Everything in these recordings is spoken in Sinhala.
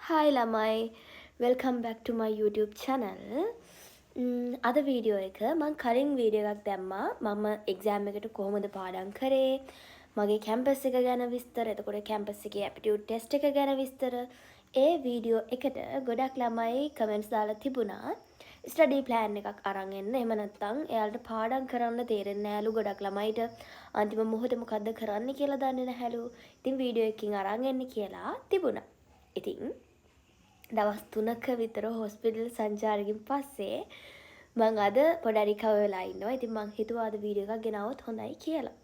Hi ළමයි, welcome back to my YouTube channel. අද වීඩියෝ එක මම කලින් වීඩියෝ එකක් දැම්මා. මම එක්සෑම් එකට කොහොමද පාඩම් කරේ, මගේ කැම්පස් එක ගැන විස්තර, එතකොට කැම්පස් එකේ ඇප්ටිටියුඩ් ටෙස්ට් එක ගැන විස්තර. ඒ වීඩියෝ එකට ගොඩක් ළමයි කමෙන්ට්ස් දාලා තිබුණා. ස්ටඩි ප්ලෑන් එකක් අරන් එන්න. එහෙම නැත්නම් එයාලට පාඩම් කරන්න තේරෙන්නේ නැහැලු. ගොඩක් ළමයිට අන්තිම මොහොතේ මොකද්ද කරන්න කියලා දන්නේ නැහැලු. ඉතින් වීඩියෝ එකකින් අරන් එන්න කියලා තිබුණා. ඉතින් දවස් 3ක විතර හොස්පිටල් සංචාරකින් පස්සේ මං අද පොඩි රිකවර් වෙලා ඉන්නවා. ඉතින් මං හිතුවා අද වීඩියෝ එකක් ගෙනාවොත් හොඳයි කියලා.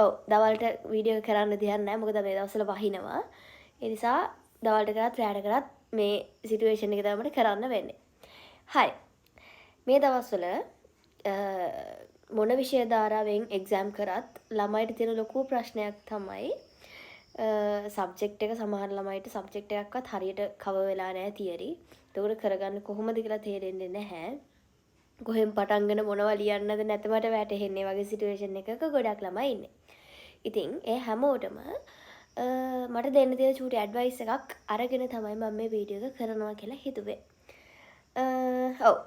ඔව් දවල්ට වීඩියෝ කරන්න දෙයක් නැහැ. මොකද මේ දවස්වල වහිනවා. ඒ නිසා දවල්ට කරත් රැයට කරත් මේ සිටුේෂන් එක තමයි කරන්න වෙන්නේ. හරි. මේ දවස්වල මොන විෂය ධාරාවෙන් එක්සෑම් කරත් ළමයිට තියෙන ලොකු ප්‍රශ්නයක් තමයි සබ්ජෙක්ට් එක සමහර ළමයිට සබ්ජෙක්ට් එකක්වත් හරියට කවර් වෙලා නැහැ තියරි. ඒකට කරගන්න කොහොමද කියලා තේරෙන්නේ නැහැ. කොහෙන් පටන්ගෙන මොනවා ලියන්නද නැතමට වැටහෙන්නේ වගේ සිටුේෂන් එකක ගොඩක් ළමයි ඉන්නේ. ඉතින් ඒ හැමෝටම මට දෙන්න තියෙන චූටි ඇඩ්වයිස් එකක් අරගෙන තමයි මම මේ වීඩියෝ එක කරනවා කියලා හිතුවේ. ඔව්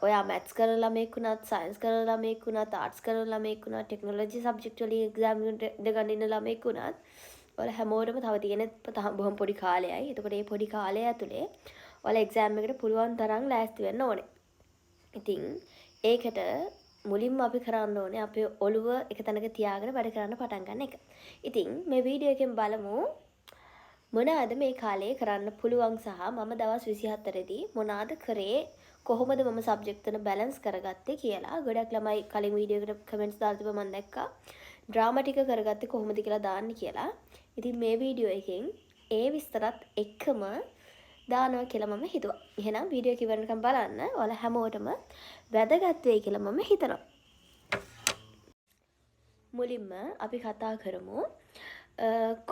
ඔයා මැත්ස් කරන ළමයෙක් වුණත්, සයන්ස් කරන ළමයෙක් වුණත්, ආර්ට්ස් කරන ළමයෙක් වුණත්, ටෙක්නොලොජි සබ්ජෙක්ට් වලින් එක්සෑම් එකට ගන්න ඉන්න ළමයෙක් වුණත්, ඔයාලා හැමෝටම තව තියෙන බොහොම පොඩි කාලයයි. එතකොට මේ පොඩි කාලය ඇතුලේ ඔයාලා එක්සෑම් එකට පුළුවන් තරම් ලෑස්ති වෙන්න ඕනේ. ඉතින් ඒකට මුලින්ම අපි කරන්න ඕනේ අපේ ඔළුව එක තැනක තියාගෙන වැඩ කරන්න පටන් ගන්න එක. ඉතින් මේ වීඩියෝ එකෙන් බලමු මොනවාද මේ කාලේ කරන්න පුළුවන් සහ මම දවස් 24 දී මොනවාද කරේ, කොහොමද මම සබ්ජෙක්ට් වල බැලන්ස් කරගත්තේ කියලා. ගොඩක් ළමයි කලින් වීඩියෝ එකට කමෙන්ට්ස් දාලා තිබ්බ මම දැක්කා. ඩ්‍රාමා ටික කරගත්තේ කොහොමද කියලා දාන්න කියලා. ඉතින් මේ වීඩියෝ එකෙන් ඒ විස්තරත් එක්කම දානවා කියලා මම හිතුවා. එහෙනම් වීඩියෝ එක ඉවරනකම් බලන්න. ඔයාලා හැමෝටම වැදගත් වෙයි කියලා මම හිතනවා. මුලින්ම අපි කතා කරමු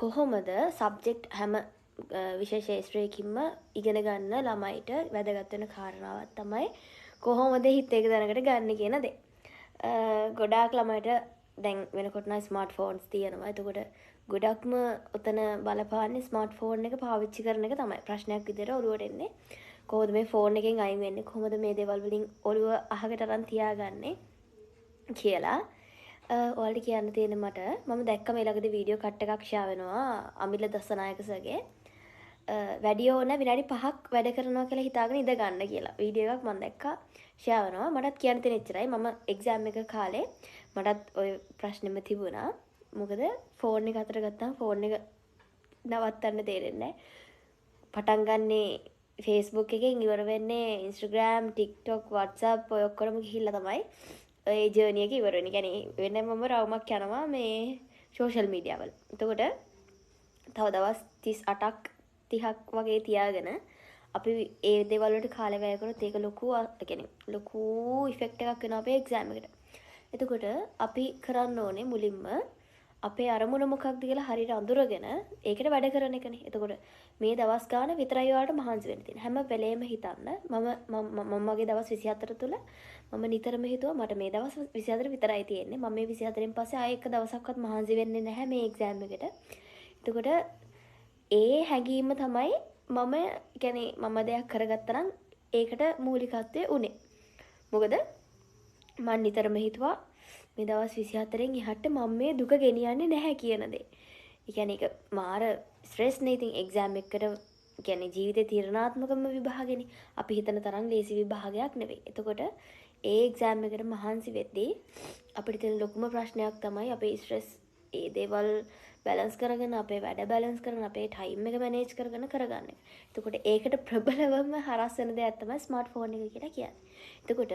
කොහොමද සබ්ජෙක්ට් හැම විෂය ශාස්ත්‍රයකින්ම ඉගෙන ගන්න ළමයිට වැදගත් වෙන කාරණාවක් තමයි කොහොමද හිත එක දැනකට ගන්න කියන දේ. ගොඩාක් ළමයිට දැන් වෙනකොට නම් ස්මාර්ට්ෆෝන්ස් තියෙනවා. එතකොට ගොඩක්ම උතන බලපාන්නේ ස්මාර්ට්ෆෝන් එක පාවිච්චි කරන එක තමයි. ප්‍රශ්නයක් විදිහට ඔළුවට එන්නේ. කොහොමද මේ ෆෝන් එකෙන් අයින් වෙන්නේ? කොහොමද මේ දේවල් වලින් ඔළුව අහකට අරන් තියාගන්නේ කියලා. ඔයාලට කියන්න තියෙන මට මම දැක්ක මේ ළඟදී වීඩියෝ කට් එකක් ෂෙයා වෙනවා අමිල දසනායක සර්ගේ. වැඩි ඕන විනාඩි 5ක් වැඩ කරනවා කියලා හිතාගෙන ඉඳ ගන්න කියලා. වීඩියෝ එකක් මම දැක්කා ෂෙයා වෙනවා. මටත් කියන්න තියෙන එච්චරයි. මම එක්සෑම් එක කාලේ මටත් ওই ප්‍රශ්නෙම තිබුණා. මොකද ෆෝන් එක අතට ගත්තාම ෆෝන් එක නවත්තන්න තේරෙන්නේ නැහැ. පටන් ගන්නේ Facebook එකෙන් ඉවර වෙන්නේ Instagram, TikTok, WhatsApp ඔය ඔක්කොම ගිහිල්ලා තමයි ඒ ජර්නි එක ඉවර වෙන්නේ. කියන්නේ වෙනමම රවුමක් යනවා මේ සෝෂල් මීඩියා වල. එතකොට තව දවස් 38ක් 30ක් වගේ තියාගෙන අපි ඒ දේවල් වලට කාලය වැය කරොත් ඒක ලොකු ඉෆෙක්ට් එකක් වෙනවා අපේ එක්සෑම් එකට. එතකොට අපි කරන්න ඕනේ මුලින්ම අපේ අරමුණ මොකක්ද කියලා හරියට අඳුරගෙන ඒකට වැඩ කරන එකනේ. එතකොට මේ දවස් ගාන විතරයි ඔයාලට මහන්සි වෙන්න තියෙන්නේ. හැම වෙලේම හිතන්න මම මගේ දවස් 24 තුල මම නිතරම හිතුවා මට මේ දවස් 24 විතරයි තියෙන්නේ. මම මේ 24න් පස්සේ ආයෙ එක දවසක්වත් මහන්සි වෙන්නේ නැහැ මේ එක්සෑම් එකට. එතකොට ඒ හැඟීම තමයි මම දෙයක් කරගත්තා නම් ඒකට මූලිකත්වය උනේ. මොකද මම නිතරම හිතුවා මේ දවස් 24න් එහාට මම මේ දුක ගෙනියන්නේ නැහැ කියන දේ. ඒ කියන්නේ ඒක මාර ස්ට්‍රෙස් නේ. ඉතින් එක්සෑම් එකකට කියන්නේ ජීවිතේ තීරණාත්මකම විභාගෙනේ. අපි හිතන තරම් ලේසි විභාගයක් නෙවෙයි. එතකොට ඒ එක්සෑම් එකට මහන්සි වෙද්දී අපිට තියෙන ලොකුම ප්‍රශ්නයක් තමයි අපේ ස්ට්‍රෙස් ඒ දේවල් බැලන්ස් කරගෙන අපේ වැඩ බැලන්ස් කරගෙන අපේ ටයිම් එක මැනේජ් කරගෙන කරගන්න එක. එතකොට ඒකට ප්‍රබලවම හරස් වෙන දෙයක් තමයි ස්මාර්ට්ෆෝන් එක කියලා කියන්නේ. එතකොට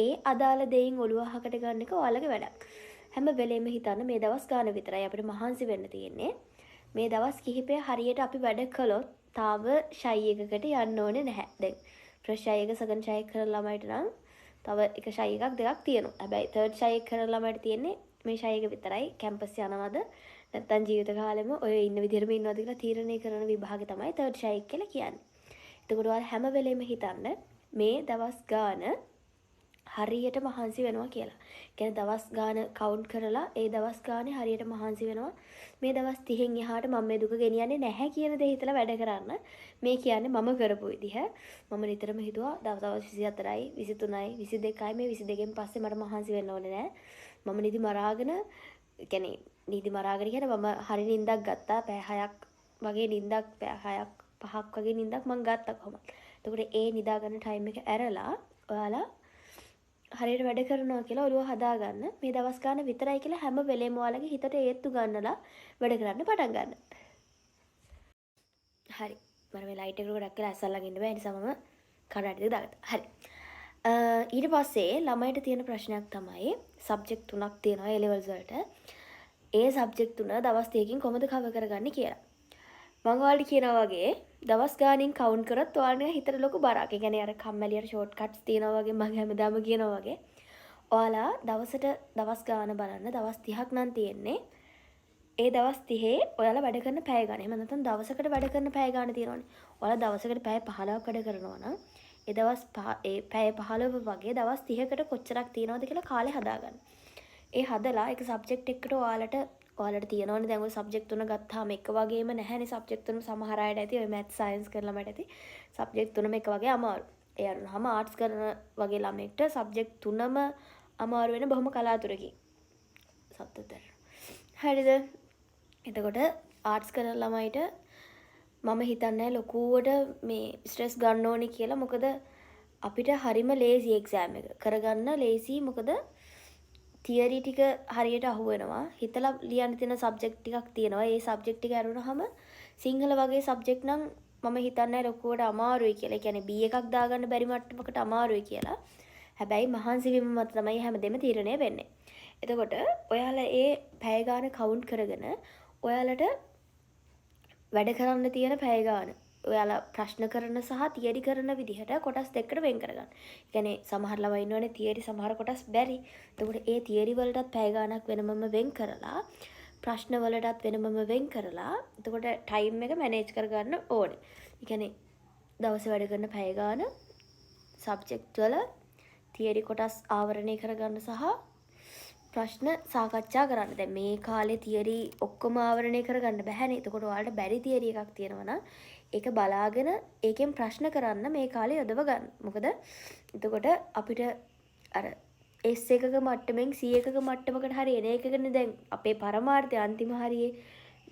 ඒ අදාළ දෙයින් ඔළුව අහකට ගන්න එක ඔයාලගේ වැඩක්. හැම වෙලෙම හිතන්න මේ දවස් ගාන විතරයි අපිට මහන්සි වෙන්න තියෙන්නේ. මේ දවස් කිහිපය හරියට අපි වැඩ කළොත් තාම ෂයි එකකට යන්න ඕනේ නැහැ. දැන් ෆ්‍රෙෂ් ෂයි එක සෙකන්ඩ් ෂයි එක කරන ළමයිට නම් තව එක ෂයි එකක් දෙකක් තියෙනවා. හැබැයි තර්ඩ් ෂයි එක කරන ළමයිට තියෙන්නේ මේ ෂයි එක විතරයි. කැම්පස් යනවද නැත්නම් ජීවිත කාලෙම ඔය ඉන්න විදිහටම ඉන්නවද කියලා තීරණය කරන විභාගය තමයි තර්ඩ් ෂයි එක කියලා කියන්නේ. එතකොට ඔයාලා හැම වෙලෙම හිතන්න මේ දවස් ගාන හරියට මහන්සි වෙනවා කියලා. කියන්නේ දවස් ගාන කවුන්ට් කරලා ඒ දවස් ගානේ හරියට මහන්සි වෙනවා. මේ දවස් 30න් එහාට මම මේ දුක ගෙනියන්නේ නැහැ කියන දේ හිතලා වැඩ කරන්න. මේ කියන්නේ මම කරපු විදිහ. මම නිතරම හිතුවා දවස් 24යි 23යි 22යි මේ 22න් පස්සේ මට මහන්සි වෙන්න ඕනේ නැහැ. මම නිදි මරාගෙන කියන්නේ නිදි මරාගෙන කියන්නේ මම හරි නිින්දක් ගත්තා. පැය 6ක් වගේ නිින්දක් පැය 6ක් 5ක් වගේ නිින්දක් මම ගත්තා කොහොමද. එතකොට ඒ නිදා ගන්න ටයිම් එක ඇරලා ඔයාලා හරියට වැඩ කරනවා කියලා ඔළුව හදාගන්න. මේ දවස් ගාන විතරයි කියලා හැම වෙලේම ඔයාලගේ හිතට ඒත්තු ගන්නලා වැඩ කරන්න පටන් ගන්න. හරි. මම මේ ලයිට් එක ගොඩක් වෙලා ඇස්සල්ලා ගින්න බෑ. ඒ නිසා මම කඩාටි දෙක දාගත්තා. හරි. ඊට පස්සේ ළමයිට තියෙන ප්‍රශ්නයක් තමයි සබ්ජෙක්ට් තුනක් තියෙනවා A levels වලට. ඒ සබ්ජෙක්ට් තුන දවස් 3කින් කොහොමද කවර් කරගන්නේ කියලා. මම ඔයාලට කියනවා වගේ දවස් ගානින් කවුන්ට් කරොත් ඔයාලගේ හිතට ලොකු බරක්. ඒ කියන්නේ අර කම්මැලියට ෂෝට් කට්ස් තියනවා වගේ මම හැමදාම කියනවා වගේ. ඔයාලා දවසට දවස් ගාන බලන්න දවස් 30ක් නම් තියෙන්නේ. ඒ දවස් 30 ඔයාලා වැඩ කරන පැය ගාන. එහෙම නැත්නම් දවසකට වැඩ කරන පැය ගාන තියෙනවනේ. ඔයාලා දවසකට පැය 15ක් වැඩ කරනවා නම් ඒ දවස් ඒ පැය 15 වගේ දවස් 30කට කොච්චරක් තියෙනවද කියලා කාලේ හදාගන්න. ඒ හදලා එක සබ්ජෙක්ට් එකකට ඔයාලට තියෙනවනේ දැන් ඔය සබ්ජෙක්ට් තුන ගත්තාම එක වගේම නැහැනේ සබ්ජෙක්ට් තුන සමහර අයට ඇති ඔය මැත් සයන්ස් කරන ළමයට ඇති සබ්ජෙක්ට් තුනම එක වගේ අමාරු. ඒ අරනහම ආර්ට්ස් කරන වගේ ළමෙක්ට සබ්ජෙක්ට් තුනම අමාරු වෙන බොහොම කලාතුරකින්. සත්‍යතර. හරිද? එතකොට ආර්ට්ස් කරන ළමයිට මම හිතන්නේ ලොකුවට මේ ස්ට්‍රෙස් ගන්න ඕනේ කියලා. මොකද අපිට හරිම ලේසි එක්සෑම් එක. කරගන්න ලේසි මොකද තියරි ටික හරියට අහුවෙනවා. හිතලා ලියන්න තියෙන සබ්ජෙක්ට් ටිකක් තියෙනවා. ඒ සබ්ජෙක්ට් ටික අරුණාම සිංහල වගේ සබ්ජෙක්ට් නම් මම හිතන්නේ ලොකුවට අමාරුයි කියලා. ඒ කියන්නේ B එකක් දාගන්න බැරි මට්ටමකට අමාරුයි කියලා. හැබැයි මහන්සි වීම මත තමයි හැමදේම තීරණය වෙන්නේ. එතකොට ඔයාලා ඒ පැය ගාන කවුන්ට් කරගෙන ඔයාලට වැඩ කරන්න තියෙන පැය ගාන ඔයාලා ප්‍රශ්න කරන සහ තියරි කරන විදිහට කොටස් දෙකකට වෙන් කරගන්න. ඒ කියන්නේ සමහර ළමයි ඉන්නවනේ තියරි සමහර කොටස් බැරි. එතකොට ඒ තියරි වලටත් පැය ගානක් වෙනමම වෙන් කරලා ප්‍රශ්න වලටත් වෙනමම වෙන් කරලා එතකොට ටයිම් එක මැනේජ් කරගන්න ඕනේ. ඒ කියන්නේ දවසේ වැඩ කරන පැය ගාන සබ්ජෙක්ට් වල තියරි කොටස් ආවරණය කරගන්න සහ ප්‍රශ්න සාකච්ඡා කරන්න. දැන් මේ කාලේ තියරි ඔක්කොම ආවරණය කරගන්න බැහැනේ. එතකොට ඔයාලට බැරි තියරි එකක් තියෙනවා නම් ඒක බලාගෙන ඒකෙන් ප්‍රශ්න කරන්න මේ කාලේ යොදව ගන්න. මොකද එතකොට අපිට අර S එකක මට්ටමින් C එකක මට්ටමකට හරි එන එකකනේ දැන් අපේ පරමාර්ථය අන්තිම හරියේ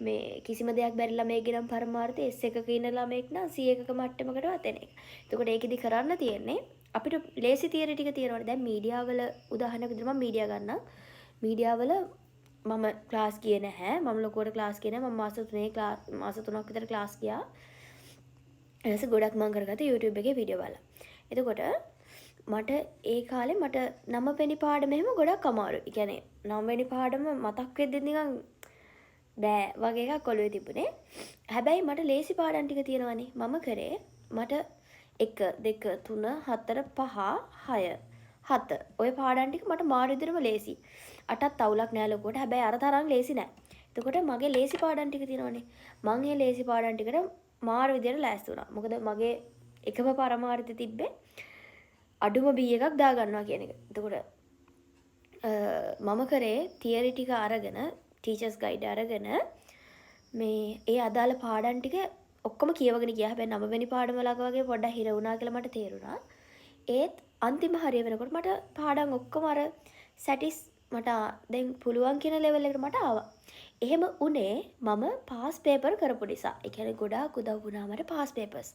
මේ කිසිම දෙයක් බැරි ළමයෙක්ගේ නම් පරමාර්ථය S එකක ඉන්න ළමයෙක් නම් C එකක මට්ටමකටවත් එන එක. එතකොට ඒකෙදි කරන්න තියෙන්නේ අපිට ලේසි තියරි ටික තියෙනවනේ. දැන් මීඩියා වල උදාහරණයක් විදිහට මම මීඩියා ගන්නම්. මීඩියා වල මම ක්ලාස් ගියේ නැහැ. මම ලොකුවට ක්ලාස් ගියේ නැහැ. මම මාස 3ක් විතර ක්ලාස් ගියා. ඊටසේ ගොඩක් මම කරගත්තා YouTube එකේ වීඩියෝ බලලා. එතකොට මට ඒ කාලේ මට 9 වෙනි පාඩම එහෙම ගොඩක් අමාරුයි. ඒ කියන්නේ 9 වෙනි පාඩම මතක් වෙද්දි නිකන් බෑ වගේ එකක් ඔළුවේ තිබුණේ. හැබැයි මට ලේසි පාඩම් ටික තියෙනවනේ. මම කරේ මට 1 2 3 4 5 6 7 ඔය පාඩම් ටික මට මාරු විදිහටම ලේසි. 8ක් අවුලක් නෑ ලොකුවට. හැබැයි අර තරම් ලේසි නෑ. එතකොට මගේ ලේසි පාඩම් ටික තියෙනවනේ. මං මේ ලේසි පාඩම් ටිකට මාරු විදිහට ලෑස්ති වුණා. මොකද මගේ එකම පරමාර්ථය තිබ්බේ අඩුම B එකක් දාගන්නවා කියන එක. එතකොට මම කරේ තියරි ටික අරගෙන ටීචර්ස් ගයිඩ් අරගෙන මේ ඒ අදාළ පාඩම් ටික ඔක්කොම කියවගෙන ගියා. හැබැයි 9 වෙනි පාඩම ළඟ වගේ පොඩ්ඩක් හිර වුණා කියලා මට තේරුණා. ඒත් අන්තිම හරිය වෙනකොට මට පාඩම් ඔක්කොම අර සැටිස් මට දැන් පුළුවන් කියන ලෙවල් එකට මට ආවා. එහෙම උනේ මම පාස් පේපර් කරපු නිසා. ඒ කියන්නේ ගොඩාක් උදව් වුණා මට පාස් පේපර්ස්.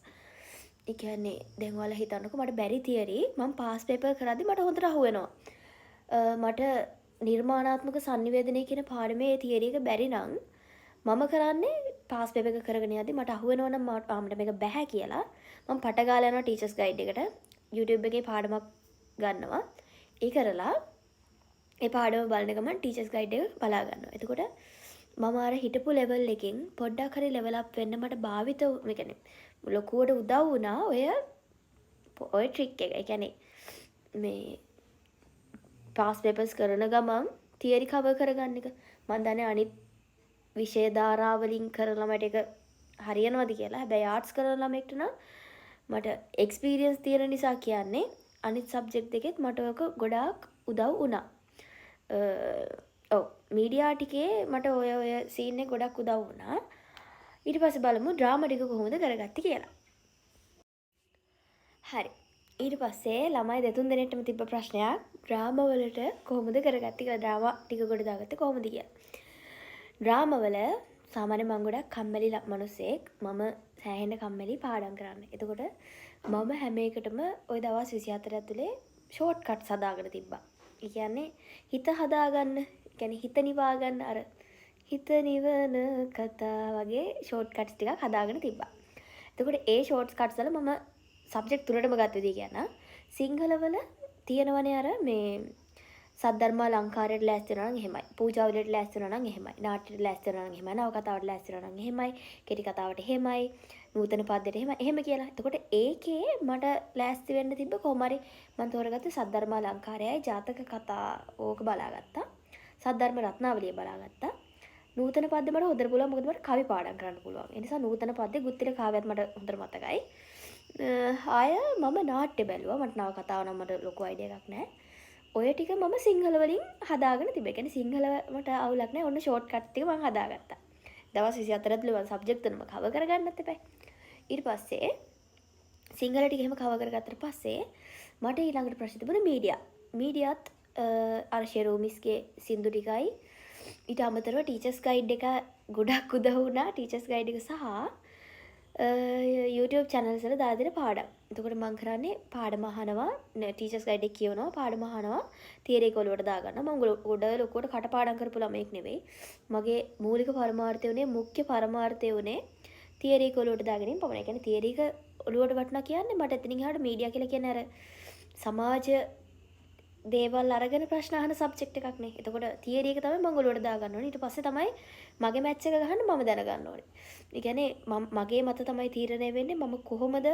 ඒ කියන්නේ දැන් ඔයාලා හිතන්නකෝ මට බැරි තියරි මම පාස් පේපර් කරද්දි මට හොඳට අහු වෙනවා. මට නිර්මාණාත්මක sannivedanaya කියන පාඩමේ තියරි එක බැරි නම් මම කරන්නේ පාස් පේපර් එක කරගෙන යද්දි මට අහු වෙනවා නම් මට මේක බැහැ කියලා මම පට ගාලා යනවා ටීචර්ස් ගයිඩ් එකට YouTube එකේ පාඩමක් ගන්නවා. ඒ කරලා ඒ පාඩම බලන ගමන් ටීචර්ස් ගයිඩ් එක බලා ගන්නවා. එතකොට මම අර හිටපු ලෙවල් එකෙන් පොඩ්ඩක් හරි ලෙවල් අප් වෙන්න මට භාවිත මේ කියන්නේ ලොකුවට උදව් වුණා ඔය ට්‍රික් එක. ඒ කියන්නේ මේ පාස් පේපර්ස් කරන ගමන් තියරි කවර් කරගන්න එක. මම දන්නේ අනිත් විෂය ධාරාවලින් කරලා මට ඒක හරියනවද කියලා. හැබැයි ආර්ට්ස් කරන ළමෙක්ට නම් මට එක්ස්පීරියන්ස් තියෙන නිසා කියන්නේ අනිත් සබ්ජෙක්ට් දෙකෙත් මට ඔක ගොඩාක් උදව් වුණා. ඔව් මීඩියා ටිකේ මට ඔය සීන් එක ගොඩක් උදව් වුණා. ඊට පස්සේ බලමු ඩ්‍රාමා ටික කොහොමද කරගත්තේ කියලා. හරි. ඊට පස්සේ ළමයි දෙතුන් දෙනෙක්ටම තිබ්බ ප්‍රශ්නයක් ඩ්‍රාමා වලට කොහොමද කරගත්තේ කියලා ඩ්‍රාමා ටික ගොඩ දාගත්තේ කොහොමද කියලා. ඩ්‍රාමා වල සාමාන්‍ය මම ගොඩක් කම්මැලි මිනිස්සෙක්. මම සෑහෙන කම්මැලි පාඩම් කරන්න. එතකොට මම හැම එකටම ওই දවස් 24 ඇතුලේ ෂෝට් කට්ස් හදාගෙන තිබ්බා. ඒ කියන්නේ හිත හදාගන්න, ඒ කියන්නේ හිත නිවා ගන්න අර හිත නිවන කතා වගේ ෂෝට් කට්ස් ටිකක් හදාගෙන තිබ්බා. එතකොට ඒ ෂෝට් කට්ස් වල මම සබ්ජෙක්ට් තුනටම ගත්ත විදිහ කියනවා. සිංහල වල තියෙනවනේ අර මේ සද්ධර්ම අලංකාරයට ලෑස්ති වෙනවා නම් එහෙමයි. පූජාවලට ලෑස්ති වෙනවා නම් එහෙමයි. නාට්‍යයට ලෑස්ති වෙනවා නම් එහෙමයි. නව කතාවට ලෑස්ති වෙනවා නම් එහෙමයි. කෙටි කතාවට එහෙමයි. නූතන පද්‍යයට එහෙමයි. එහෙම කියලා. එතකොට ඒකේ මට ලෑස්ති වෙන්න තිබ්බ කොහොම හරි මම තෝරගත්තේ සද්ධර්ම අලංකාරයයි ජාතක කතා ඕක බලාගත්තා. සද්ධර්ම රත්නාවලිය බලාගත්තා. නූතන පද්‍ය මට හොඳට පුළුවන් මොකද මට කවි පාඩම් කරන්න පුළුවන්. ඒ නිසා නූතන පද්‍ය ගුත්තිල කාව්‍යත් මට හොඳට මතකයි. ආය මම නාට්‍ය බැලුවා. මට නව කතාව නම් මට ලොකු අයිඩියා එකක් නැහැ. ඔය ටික මම සිංහල වලින් හදාගෙන තිබ්බා. ඒ කියන්නේ සිංහල මට අවුලක් නැහැ. ඔන්න ෂෝට් කට් ටික මම හදාගත්තා. දවස් 24 ඇතුළේ මම සබ්ජෙක්ට් තුනම කවර් කරගන්නත් එපා. ඊට පස්සේ සිංහල ටික එහෙම කවර් කරගත්තට පස්සේ මට ඊළඟට ප්‍රශ්න තිබුණේ මීඩියා. මීඩියාත් අර ෂෙරෝමිස්ගේ සින්දු ටිකයි ඊට අමතරව ටීචර්ස් ගයිඩ් එක ගොඩක් උදව් වුණා. ටීචර්ස් ගයිඩ් එක සහ YouTube channels වල දාලා දෙන පාඩම්. එතකොට මම කරන්නේ පාඩම අහනවා, ටීචර්ස් ගයිඩ් එක කියවනවා, පාඩම අහනවා, තියරි එක ඔලුවට දාගන්නවා. මම ගොඩ ලොකුවට කටපාඩම් කරපු ළමෙක් නෙවෙයි. මගේ මූලික පරමාර්ථය උනේ, මුඛ්‍ය පරමාර්ථය උනේ තියරි එක ඔලුවට දාගෙන ඉන්න පමණයි. ඒ කියන්නේ තියරි එක ඔලුවට වටනවා කියන්නේ මට එතනින් එහාට මීඩියා කියලා කියන්නේ අර සමාජ දේවල් අරගෙන ප්‍රශ්න අහන සබ්ජෙක්ට් එකක් නේ. එතකොට තියරි එක තමයි මම ඔලුවට දාගන්න ඕනේ. ඊට පස්සේ තමයි මගේ මැච් එක ගහන්න මම දැනගන්න ඕනේ. ඒ කියන්නේ මගේ මත තමයි තීරණය වෙන්නේ මම කොහොමද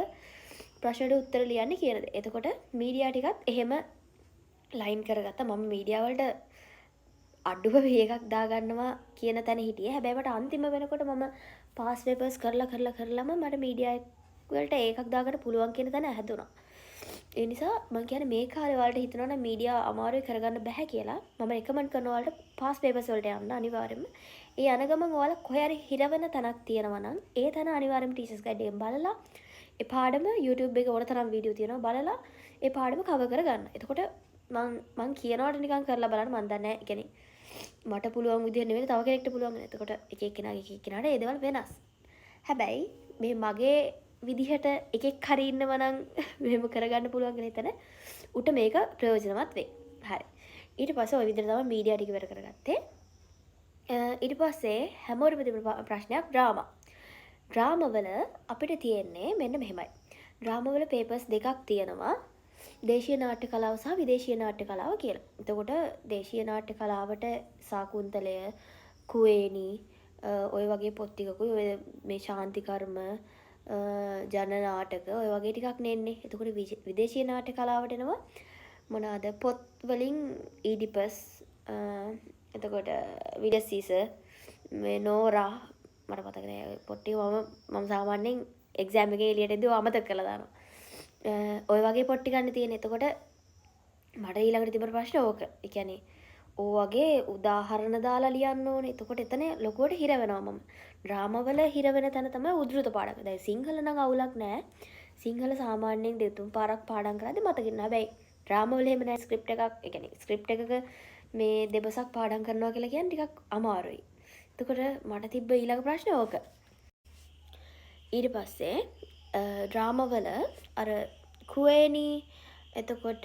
ප්‍රශ්නට උත්තර ලියන්නේ කියනද. එතකොට මීඩියා ටිකත් එහෙම ලයින් කරගත්තා. මම මීඩියා වලට අඩුව එකක් දාගන්නවා කියන තැන හිටියේ. හැබැයි මට අන්තිම වෙනකොට මම පාස් පේපර්ස් කරලාම මට මීඩියා වලට එකක් දාගන්න පුළුවන් කියන තැන හැදුණා. ඒ නිසා මම කියන්නේ මේ කාලේ වලට හිතනවා නම් මීඩියා අමාරුයි කරගන්න බෑ කියලා මම රෙකමන්ඩ් කරනවා වලට පාස් පේපර්ස් වලට යන්න අනිවාර්යයෙන්ම. ඒ යන ගමන් ඔයාලා කොහේ හරි හිරවෙන තැනක් තියෙනවා නම් ඒ තැන අනිවාර්යයෙන්ම ටීචර්ස් ගයිඩ් එකෙන් බලලා ඒ පාඩම YouTube එකේ ඕන තරම් වීඩියෝ තියෙනවා බලලා ඒ පාඩම කවර් කරගන්න. එතකොට මං කියනවට නිකන් කරලා බලන්න මන් දන්නේ නැහැ. ඒ කියන්නේ මට පුළුවන් විදිහ නෙවෙයි තව කෙනෙක්ට පුළුවන්. එතකොට එක එක්කෙනාට ඒ දේවල් වෙනස්. හැබැයි මේ මගේ විදිහට එකෙක් හරි ඉන්නවා නම් මෙහෙම කරගන්න පුළුවන් කියන එතන උට මේක ප්‍රයෝජනවත් වෙයි. හරි. ඊට පස්සේ ওই විදිහට තමයි මීඩියා ටික ඉවර කරගත්තේ. ඊට පස්සේ හැමෝටම තිබුණ ප්‍රශ්නයක් ඩ්‍රාමා. ඩ්‍රාමා වල අපිට තියෙන්නේ මෙන්න මෙහෙමයි. ඩ්‍රාමා වල පේපර්ස් දෙකක් තියෙනවා. දේශීය නාට්‍ය කලාව සහ විදේශීය නාට්‍ය කලාව කියලා. එතකොට දේශීය නාට්‍ය කලාවට සාකුන්තලය, කුවේණි ඔය වගේ පොත් ටිකකුයි ඔය මේ ශාන්ති කර්ම ජන නාටක ඔය වගේ ටිකක් නෙන්නේ. එතකොට විදේශීය නාට්‍ය කලාවට එනවා මොනවාද පොත් වලින් ඊඩිපස් එතකොට විඩසීස මේ නෝරා මට මතක නෑ පොත් ටික මම සාමාන්‍යයෙන් එක්සෑම් එකේ එළියට එද්දී අමතක කරලා දානවා. ඔය වගේ පොත් ටිකක් තියෙන. එතකොට මට ඊළඟට තිබුණ ප්‍රශ්න ඕක. ඒ කියන්නේ ඕ වගේ උදාහරණ දාලා ලියන්න ඕනේ. එතකොට එතන ලොකුවට හිර වෙනවා මම. ඩ්‍රාමා වල හිර වෙන තැන තමයි උද්ෘත පාඩම. දැන් සිංහල නම් අවුලක් නෑ. සිංහල සාමාන්‍යයෙන් දෙතුන් පාරක් පාඩම් කරද්දි මතකින් නෑ. හැබැයි ඩ්‍රාමා වල එහෙම නෑ. ස්ක්‍රිප්ට් එකක්, ඒ කියන්නේ ස්ක්‍රිප්ට් එකක මේ දෙබසක් පාඩම් කරනවා කියලා කියන්නේ ටිකක් අමාරුයි. එතකොට මට තිබ්බ ඊළඟ ප්‍රශ්නේ ඕක. ඊට පස්සේ ඩ්‍රාමා වල අර කුවේණි එතකොට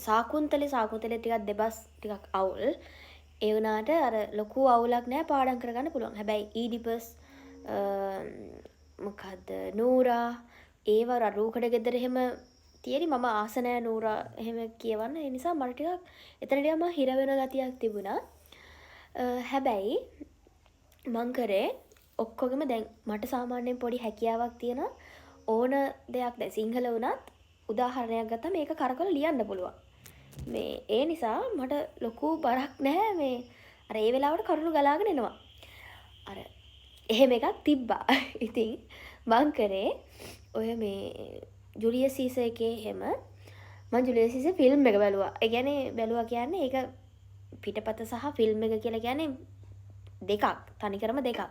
සාකුන්තලේ ටිකක් දෙබස් ටිකක් අවුල්. ඒ වුණාට අර ලොකු අවුලක් නෑ පාඩම් කරගන්න පුළුවන්. හැබැයි ඊඩිපස් මොකද්ද නූරා ඒව රූකඩ ගෙදර එහෙම තියෙනි මම ආස නෑ නූරා එහෙම කියවන්න. ඒ නිසා මට ටිකක් එතනදී මම හිර වෙන ගතියක් තිබුණා. හැබැයි මං කරේ ඔක්කොගෙම දැන් මට සාමාන්‍යයෙන් පොඩි හැකියාවක් තියෙනවා. ඕන දෙයක් දැන් සිංහල වුණත් උදාහරණයක් ගත්තාම මේක කරකවලා ලියන්න පුළුවන්. මේ ඒ නිසා මට ලොකු බරක් නැහැ මේ අර ඒ වෙලාවට කරුණු ගලාගෙන එනවා. අර එහෙම එකක් තිබ්බා. ඉතින් මං කරේ ඔය මේ ජුලියස් සීසර් එකේ හැම මම ජුලියස් සීසර් ෆිල්ම් එක බැලුවා. ඒ කියන්නේ බැලුවා කියන්නේ ඒක පිටපත සහ ෆිල්ම් එක කියලා කියන්නේ දෙකක්. තනිකරම දෙකක්.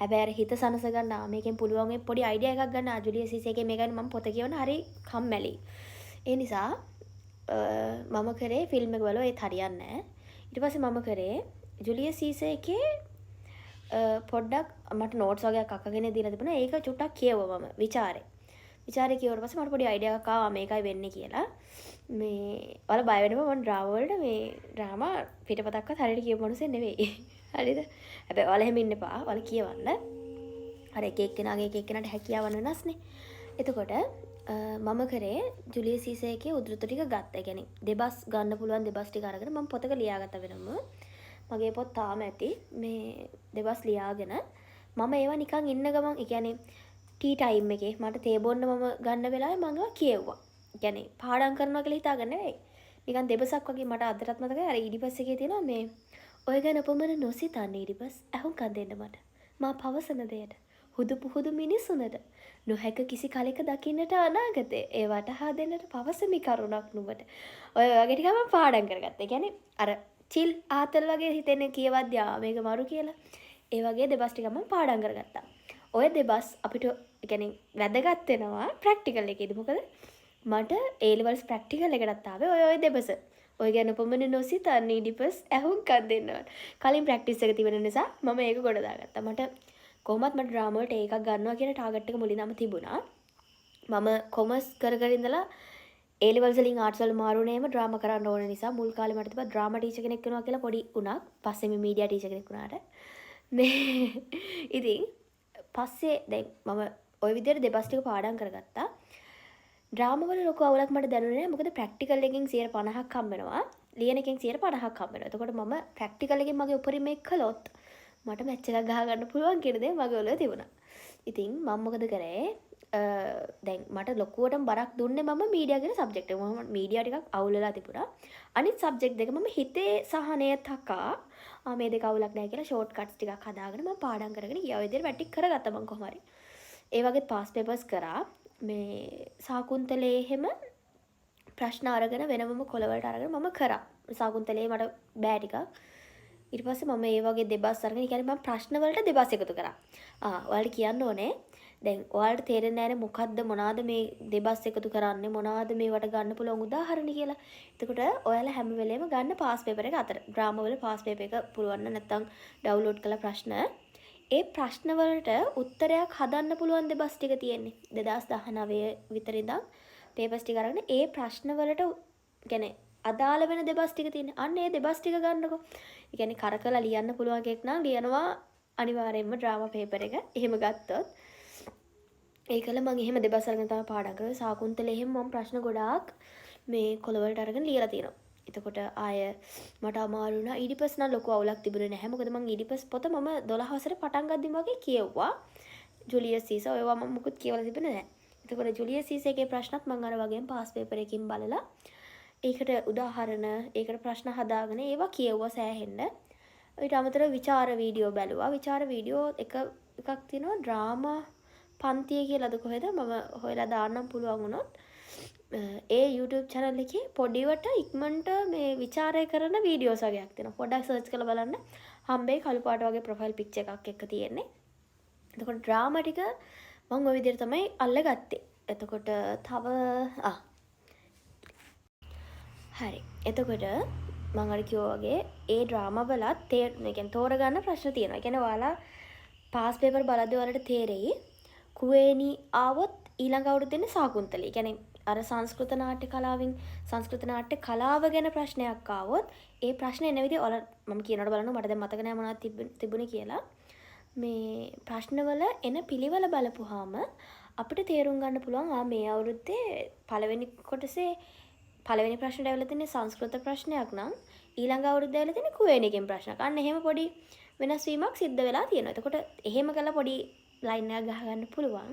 හැබැයි අර හිත සනස ගන්න මේකෙන් පුළුවන් මේ පොඩි අයිඩියා එකක් ගන්න ජුලියස් සීසර් එකේ මේ ගැන මම පොත කියවන හරි කම්මැලි. ඒ නිසා මම කරේ ෆිල්ම් එක බලුවා ඒත් හරියන්නේ නැහැ. ඊට පස්සේ මම කරේ ජුලියස් සීසර් එකේ පොඩ්ඩක් මට නෝට්ස් වගේක් අක්කගෙන දීලා තිබුණා. ඒක චුට්ටක් කියවුවා මම විචාරේ. විචාරේ කියවුවට පස්සේ මට පොඩි අයිඩියා එකක් ආවා මේකයි වෙන්නේ කියලා. මේ ඔයාලා බය වෙන්න එපා මම ඩ්‍රාමා වලට මේ ඩ්‍රාමා පිටපතක්වත් හරියට කියපු මිනිස්සෙක් නෙවෙයි. හරිද? හැබැයි ඔයාලා එහෙම ඉන්න එපා. ඔයාලා කියවන්න. අර එක එක්කෙනාගේ එක එක්කෙනාට හැකියාවන් වෙනස්නේ. එතකොට මම කරේ ජුලියස් සීසර් එකේ උද්ෘත ටික ගත්තා. ඒ කියන්නේ දෙබස් ගන්න පුළුවන් දෙබස් ටික අරගෙන මම පොතක ලියාගත්ත වෙනම. මගේ පොත් තාම ඇති. මේ දෙබස් ලියාගෙන මම ඒවා නිකන් ඉන්න ගමන් ඒ කියන්නේ ටී ටයිම් එකේ මට තේ බොන්න මම ගන්න වෙලාවේ මම ඒවා කියෙව්වා. ඒ කියන්නේ පාඩම් කරනවා කියලා හිතාගන්න නෙවෙයි. නිකන් දෙබසක් වගේ මට අදටත් මතකයි අර ඊඩිපස් එකේ තියෙනවා මේ ඔය ගැන උපමන නොසිතන්න ඊඩිපස් අහුම්කම් දෙන්න මට. මා පවසන දෙයට හුදු පුහුදු මිනිසුනට නොහැක කිසි කලෙක දකින්නට අනාගතේ ඒ වටහා දෙන්නට පවසමි කරුණක් නුඹට. ඔය වගේ ටික මම පාඩම් කරගත්තා. ඒ කියන්නේ අර චිල් ආතල් වගේ හිතෙන්නේ කියවද්දී මේක මරු කියලා. ඒ වගේ දෙබස් ටික මම පාඩම් කරගත්තා. ඔය දෙබස් අපිට කියන්නේ වැදගත් වෙනවා ප්‍රැක්ටිකල් එකේදී. මොකද මට A levels ප්‍රැක්ටිකල් එකටත් ආවේ ඔය දෙබස. ඔය ගැන උපමන නොසිතන්න ඊඩිපස් ඇහුම්කම් දෙන්නවා. කලින් ප්‍රැක්ටිස් එක තිබෙන නිසා මම ඒක ගොඩ දාගත්තා. මට කොහොමත් මට ඩ්‍රාමා වලට ඒකක් ගන්නවා කියන ටාගට් එක මුලින්ම තිබුණා. මම කොමර්ස් කර ඉඳලා A levels වලින් ආර්ට්ස් වල මාරුනේම ඩ්‍රාමා කරන්න ඕන නිසා මුල් කාලේ මට තිබ්බා ඩ්‍රාමා ටීචර් කෙනෙක් වෙනවා කියලා පොඩි උණක්. පස්සේ මේ මීඩියා ටීචර් කෙනෙක් වුණාට මේ ඉතින් පස්සේ දැන් මම ওই විදිහට දෙබස් ටික පාඩම් කරගත්තා. ඩ්‍රාමා වල ලොකු අවුලක් මට දැනුනේ නැහැ. මොකද ප්‍රැක්ටිකල් එකෙන් 50%ක් හම්බ වෙනවා. ලියන එකෙන් 50%ක් හම්බ වෙනවා. එතකොට මම ප්‍රැක්ටිකල් එකෙන් මගේ උපරිමය කළොත් මට මැච් එකක් ගහ ගන්න පුළුවන් කියන දේ මගේ ඔළුවේ තිබුණා. ඉතින් මම මොකද කරේ? දැන් මට ලොකුවටම බරක් දුන්නේ මම මීඩියා කියන සබ්ජෙක්ට් එක. මම මීඩියා ටිකක් අවුල් වෙලා තිබුණා. අනිත් සබ්ජෙක්ට් දෙක මම හිතේ සහනය තකා මේ දෙක අවුලක් නැහැ කියලා ෂෝට් කට්ස් ටිකක් හදාගෙන මම පාඩම් කරගෙන ගියා. ඔය විදිහට වැටික් කරගත්තා මම කොහොම හරි. ඒ වගේ පාස් පේපර්ස් කරා. මේ සාකුන්තලේ එහෙම ප්‍රශ්න අරගෙන වෙනමම කොළවලට අරගෙන මම කරා. සාකුන්තලේ මට බෑ ටිකක්. ඊට පස්සේ මම ඒ වගේ දෙබස් අරගෙන කියන්නේ මම ප්‍රශ්න වලට දෙබස් එකතු කරා. ඔයාලට කියන්න ඕනේ දැන් ඔයාලට තේරෙන්නේ නැහැ මොකද්ද මොනවාද මේ දෙබස් එකතු කරන්නේ මොනවාද මේවට ගන්න පුළුවන් උදාහරණ කියලා. එතකොට ඔයාලා හැම වෙලේම ගන්න පාස් පේපර් එක අතර ඩ්‍රාමා වල පාස් පේපර් එක පුළුවන් නැත්නම් ඩවුන්ලෝඩ් කරලා ප්‍රශ්න ඒ ප්‍රශ්න වලට උත්තරයක් හදන්න පුළුවන් දෙබස් ටික තියෙන්නේ 2019 විතර ඉඳන් පේපර්ස් ටික අරගෙන ඒ ප්‍රශ්න වලට කියන්නේ අදාළ වෙන දෙබස් ටික තියෙන්නේ. අන්න ඒ දෙබස් ටික ගන්නකො. ඒ කියන්නේ කරකලා ලියන්න පුළුවන් එකක් නම් ලියනවා අනිවාර්යයෙන්ම ඩ්‍රාමා පේපර් එක. එහෙම ගත්තොත් ඒකල මම එහෙම දෙබස් අරගෙන තමයි පාඩම් කරේ. සාකුන්තලේ එහෙම මම ප්‍රශ්න ගොඩාක් මේ කොළවලට අරගෙන ලියලා තියෙනවා. එතකොට ආය මට අමාරු වුණා. ඊඩිපස් නම් ලොකු අවුලක් තිබුණේ නැහැ. මොකද මම ඊඩිපස් පොත මම 12 වසරේ පටන් ගද්දිම වගේ කියෙව්වා. ජුලියස් සීසර් ඔයවා මම මුකුත් කියවලා තිබුණේ නැහැ. එතකොට ජුලියස් සීසර්ගේ ප්‍රශ්නත් මම අර වගේම පාස් පේපර් එකකින් බලලා ඒකට උදාහරණ ඒකට ප්‍රශ්න හදාගෙන ඒවා කියෙව්වා සෑහෙන්න. ඊට අමතරව විචාර වීඩියෝ බැලුවා. විචාර වීඩියෝ එකක් තියෙනවා ඩ්‍රාමා පන්තිය කියලාද කොහෙද මම හොයලා දාන්නම් පුළුවන් වුණොත්. ඒ YouTube channel එකේ පොඩිවට ඉක්මනට මේ විචාරය කරන වීඩියෝස් වගේක් තියෙනවා. පොඩ්ඩක් සර්ච් කරලා බලන්න. හම්බෙයි කළු පාට වගේ ප්‍රොෆයිල් පික්චර් එකක් එක්ක තියෙන්නේ. එතකොට ඩ්‍රාමා ටික මම ওই විදිහට තමයි අල්ලගත්තේ. එතකොට තව හරි. එතකොට මම අර කිව්වා වගේ ඒ ඩ්‍රාමා වලත් තෝරගන්න ප්‍රශ්න තියෙනවා. ඒ කියන්නේ ඔයාලා පාස් පේපර් බලද්දී ඔයාලට තේරෙයි කුවේණි ආවොත් ඊළඟ අවුරුද්දේ ඉන්නේ සාකුන්තලේ. ඒ කියන්නේ අර සංස්කෘත නාට්‍ය කලාවෙන් සංස්කෘත නාට්‍ය කලාව ගැන ප්‍රශ්නයක් ආවොත් ඒ ප්‍රශ්නේ එන විදිහ ඔයාලා මම කියනකොට බලන්න මට දැන් මතක නැහැ මොනවද තිබුණේ කියලා. මේ ප්‍රශ්නවල එන පිළිවෙල බලපුවාම අපිට තේරුම් ගන්න පුළුවන් මේ අවුරුද්දේ පළවෙනි කොටසේ පළවෙනි ප්‍රශ්නට ඇවිල්ලා තියෙන්නේ සංස්කෘත ප්‍රශ්නයක් නම් ඊළඟ අවුරුද්දේ ඇවිල්ලා තියෙන්නේ කුවේණිගෙන් ප්‍රශ්නයක්. අන්න එහෙම පොඩි වෙනස් වීමක් සිද්ධ වෙලා තියෙනවා. එතකොට එහෙම කළා පොඩි ලයින් එකක් ගහ ගන්න පුළුවන්.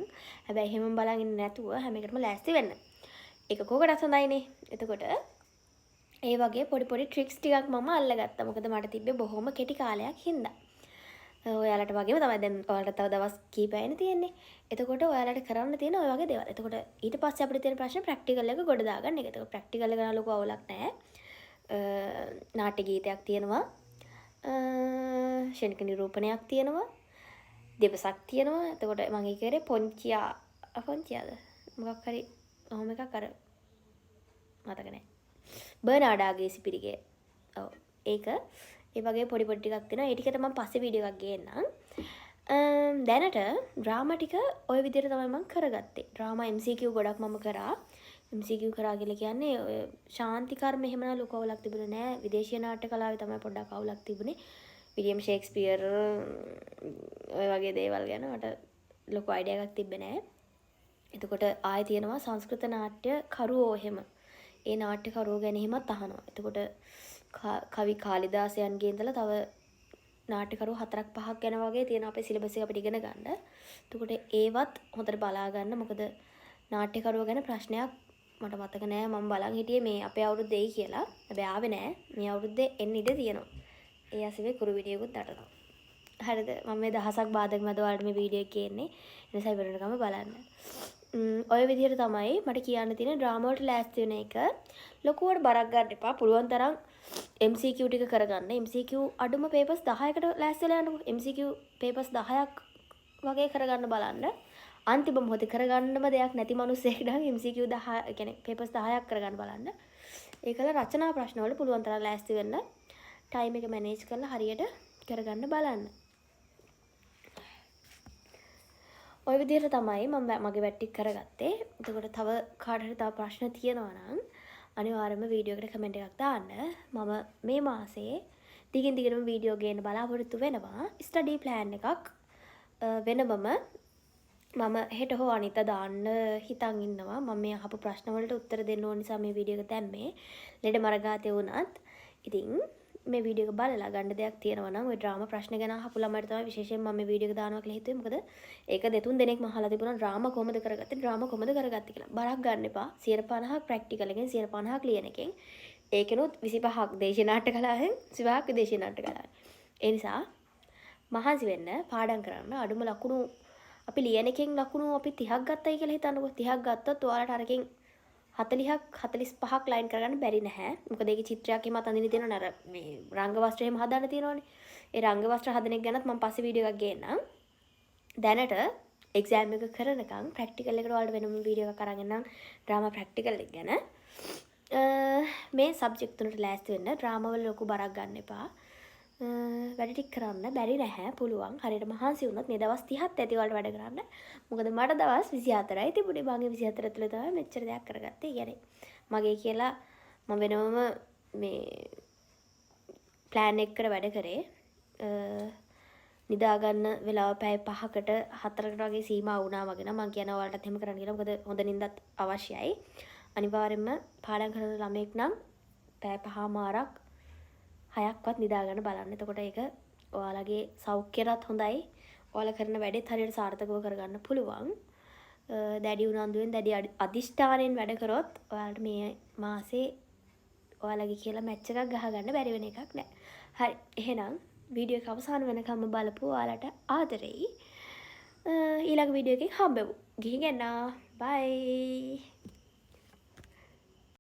හැබැයි එහෙම බලන් ඉන්නේ නැතුව හැම එකටම ලෑස්ති වෙන්න. ඒක කෝකටත් හොඳයිනේ. එතකොට ඒ වගේ පොඩි ට්‍රික්ස් ටිකක් මම අල්ලගත්තා. මොකද මට තිබ්බේ බොහොම කෙටි කාලයක් හින්දා. ඔයාලට වගේම තමයි දැන් ඔයාලට තව දවස් කීපයක්නේ තියෙන්නේ. එතකොට ඔයාලට කරන්න තියෙන ඔය වගේ දේවල්. එතකොට ඊට පස්සේ අපිට තියෙන ප්‍රශ්නේ ප්‍රැක්ටිකල් එක ගොඩ දාගන්න එක. එතකොට ප්‍රැක්ටිකල් එක ගන්න ලොකු අවුලක් නැහැ. නාට්‍ය ගීතයක් තියෙනවා. ශනික නිරූපණයක් තියෙනවා. දෙවසක් තියෙනවා. එතකොට මම ඒකේ පොන්චියාද මොකක් හරි ඔහොම එකක් අර මතක නැහැ. බර්නාඩාගේ සිපිරිගේ. ඔව් ඒක ඒ වගේ පොඩි පොඩි ටිකක් තියෙනවා. ඒ ටිකට මම පස්සේ වීඩියෝ එකක් ගේන්නම්. දැනට ඩ්‍රාමා ටික ওই විදිහට තමයි මම කරගත්තේ. ඩ්‍රාමා MCQ ගොඩක් මම කරා. MCQ කරා කියලා කියන්නේ ඔය ශාන්ති කර්ම එහෙම නා ලොකු අවුලක් තිබුණේ නැහැ. විදේශීය නාට්‍ය කලාවේ තමයි පොඩ්ඩක් අවුලක් තිබුණේ. විලියම් ෂේක්ස්පියර් ඔය වගේ දේවල් ගැන මට ලොකු අයිඩියා එකක් තිබ්බේ නැහැ. එතකොට ආයෙ තියෙනවා සංස්කෘත නාට්‍ය කරුවෝ එහෙම. ඒ නාට්‍ය කරුවෝ ගැන එහෙමත් අහනවා. එතකොට කවි කාලිදාසයන්ගේ ඉඳලා තව නාට්‍යකරු 4ක් 5ක් ගැන වගේ තියෙන අපේ සිලබස් එක අපිට ඉගෙන ගන්න. එතකොට ඒවත් හොඳට බලා ගන්න. මොකද නාට්‍යකරුවෝ ගැන ප්‍රශ්නයක් මට මතක නෑ මම බලන් හිටියේ මේ අපේ අවුරුද්දේ එයි කියලා. හැබැයි ආවේ නෑ. මේ අවුරුද්දේ එන්න ඉඩ තියෙනවා. ඒ ඇසෙවේ කුරු වීඩියෝකුත් නටනවා. හරිද? මම මේ දහසක් බාධක මැද ඔයාලට මේ වීඩියෝ එක කියන්නේ. ඒ නිසා ඉවරනකම බලන්න. ඔය විදිහට තමයි මට කියන්න තියෙන ඩ්‍රාමා වලට ලෑස්ති වෙන එක. ලොකුවට බරක් ගන්න එපා. පුළුවන් තරම් MCQ ටික කරගන්න. MCQ අඩුම papers 10කට ලෑස්ති වෙලා යන්නකො. MCQ papers 10ක් වගේ කරගන්න බලන්න. අන්තිම මොහොතේ කරගන්නම දෙයක් නැති මිනිස්සෙක් නම් MCQ 10 කියන්නේ papers 10ක් කරගන්න බලන්න. ඒකල රචනා ප්‍රශ්න වල පුළුවන් තරම් ලෑස්ති වෙන්න. ටයිම් එක මැනේජ් කරලා හරියට කරගන්න බලන්න. ඔය විදිහට තමයි මම මගේ වැට් ටික කරගත්තේ. එතකොට තව කාට හරි තව ප්‍රශ්න තියෙනවා නම් අනිවාර්යයෙන්ම වීඩියෝ එකට කමෙන්ට් එකක් දාන්න. මම මේ මාසේ දිගින් දිගටම වීඩියෝ ගේන්න බලාපොරොත්තු වෙනවා. ස්ටඩි ප්ලෑන් එකක් වෙනමම මම හෙට හෝ අනිද්දා දාන්න හිතන් ඉන්නවා. මම මේ අහපු ප්‍රශ්න වලට උත්තර දෙන්න ඕන නිසා මේ වීඩියෝ එක දැම්මේ. ලෙඩ මරගාතේ වුණත්. ඉතින් මේ වීඩියෝ එක බලලා ගන්න දෙයක් තියෙනවා නම් ওই ඩ්‍රාමා ප්‍රශ්න ගැන අහපු ළමයට තමයි විශේෂයෙන් මම මේ වීඩියෝ එක දානවා කියලා හිතුවේ. මොකද ඒක දෙතුන් දෙනෙක්ම අහලා තිබුණා ඩ්‍රාමා කොහොමද කරගත්තේ කියලා. බරක් ගන්න එපා. 50% ප්‍රැක්ටිකල් එකෙන් 50% ක්ලියර් එකෙන්. ඒකෙනුත් 25ක් දේශීය නාට්‍ය කලාවෙන් 25ක් විදේශීය නාට්‍ය කලාවෙන්. ඒ නිසා මහන්සි වෙන්න පාඩම් කරන්න අඩුම ලකුණු අපි ලියන එකෙන් ලකුණු අපි 30ක් ගත්තයි කියලා හිතන්නකෝ. 30ක් ගත්තොත් ඔයාලට අරකින් 40ක් 45ක් ලයින් කරගන්න බැරි නැහැ. මොකද ඒකේ චිත්‍රයක් එහෙමත් අඳින්න තියෙනවනේ අර මේ රංග වස්ත්‍ර එහෙම හදාන්න තියෙනවනේ. ඒ රංග වස්ත්‍ර හදන එක ගැනත් මම පස්සේ වීඩියෝ එකක් ගේන්නම්. දැනට එක්සෑම් එක කරනකම් ප්‍රැක්ටිකල් එකට ඔයාලට වෙනම වීඩියෝ එකක් අරන් එන්නම් ඩ්‍රාමා ප්‍රැක්ටිකල් එක ගැන. මේ සබ්ජෙක්ට් තුනට ලෑස්ති වෙන්න ඩ්‍රාමා වල ලොකු බරක් ගන්න එපා. වැඩ ටික කරන්න බැරි නැහැ පුළුවන්. හරියට මහන්සි වුණොත් මේ දවස් 30ත් ඇති වලට වැඩ කරන්න. මොකද මට දවස් 24යි තිබුණේ. මගේ 24 තුළ තමයි මෙච්චර දෙයක් කරගත්තේ. කියන්නේ මගේ කියලා මම වෙනම මේ ප්ලෑන් එකකට වැඩ කරේ. නිදා ගන්න වෙලාව පැය 5කට 4කට වගේ සීමා වුණා වගේ නම් මම කියනවා ඔයාලටත් එහෙම කරන්න කියලා. මොකද හොඳ නිින්දත් අවශ්‍යයි. අනිවාර්යයෙන්ම පාඩම් කරන ළමෙක් නම් පැය 5මාරක් 6ක්වත් නිදා ගන්න බලන්න. එතකොට ඒක ඔයාලගේ සෞඛ්‍යයටත් හොඳයි. ඔයාලා කරන වැඩෙත් හරියට සාර්ථකව කරගන්න පුළුවන්. දැඩි උනන්දුවෙන් දැඩි අදිෂ්ඨානයෙන් වැඩ කරොත් ඔයාලට මේ මාසේ ඔයාලගේ කියලා මැච් එකක් ගහගන්න බැරි වෙන එකක් නෑ. හරි. එහෙනම් වීඩියෝ එක අවසන් වෙනකම්ම බලපු ඔයාලට ආදරෙයි. ඊළඟ වීඩියෝ එකකින් හම්බෙමු. ගිහින් එන්න. බයි.